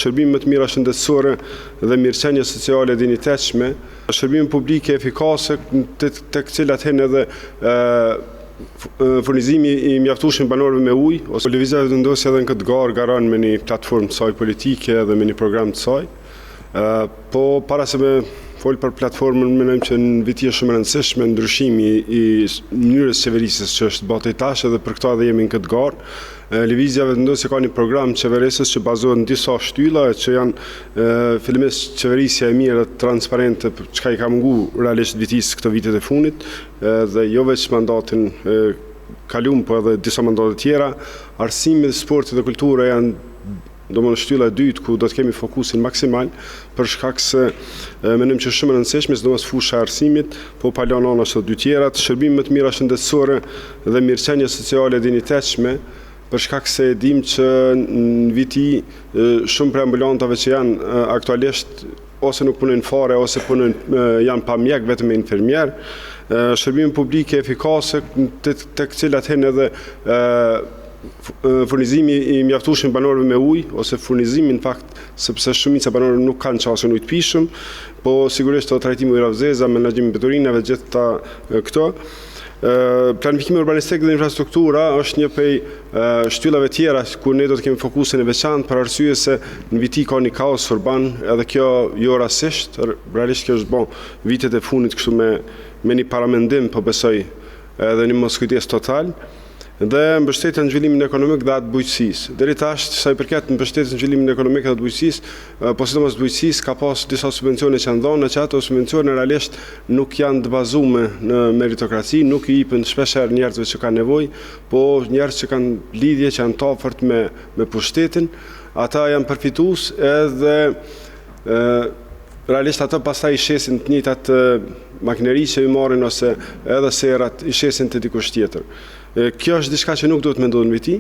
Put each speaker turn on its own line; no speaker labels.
shërbime më të mira shëndetësore dhe mirëqenie sociale e dinjitetshme, shërbime publike efikase tek cilat hen edhe furnizimi i mjaftueshëm banorëve me ujë, ose Lëvizja Vetëvendosja edhe në këtë garë garon me një platformë të saj politike dhe me një program të saj. Po para se me fol për platformën, mendojmë që në viti është shumë e rëndësishme ndryshimi i mënyrës qeverisjes që është bërë tash, edhe për këtë edhe jemi në këtë garë. Lëvizja Vetëvendosja ka një program qeverisës që bazohet në disa shtylla që janë fillimisht qeverisja e mirë dhe transparente, çka i ka munguar realisht vitisë këto vitet e fundit, dhe jo vetëm mandatin kaluar, po edhe disa mandate tjera. Arsimi, sporti dhe kultura janë domosdoshmë shtylla e dytë ku do të kemi fokusin maksimal, për shkak se mendojmë që është shumë e rëndësishme, sidomos fusha e arsimit, po pa lënë anash të dy tjerat, shërbime më të mira shëndetësore dhe mirëqenie sociale e dinjitetshme, për shkak se e dim që në viti shumë prej ambulantave që janë aktualisht ose nuk punojnë fare ose janë pa mjek, vetëm me infermier, shërbime publike efikase tek cilat hen edhe furnizimi i mjaftueshëm banorëve me ujë, ose furnizimi në fakt, sepse shumica banorëve nuk kanë çastë ujë të pishëm, po sigurisht trajtimi i ujëravzeza, menaxhimi i mbeturinave, gjithta këto. Planifikimi urbanistik dhe infrastruktura është një prej shtyllave tjera ku ne do të kemi fokusin e veçantë, për arsye se në viti ka një kaos urban, edhe kjo jo rastësisht, realisht kjo është bën vitet e fundit kështu me një paramendim, po besoj edhe një moskujdes total, dhe mbështetja në zhvillimin ekonomik dhe atë bujqësisë. Deri tash, sa i përket mbështetjes në zhvillimin ekonomik dhe atë bujqësisë, po sidomos bujqësisë ka pas disa subvencione që janë dhënë, që ato subvencione realisht nuk janë të bazuar në meritokraci, nuk i jepen shpeshherë njerëzve që kanë nevojë, po njerëz që kanë lidhje, që janë të afërt me pushtetin, ata janë përfitues edhe realisht ato pastaj i shesin të njëjtat makineri që i marrin ose edhe serat i shesin te dikush tjetër. Kjo është diçka që nuk duhet me ndodhë në viti.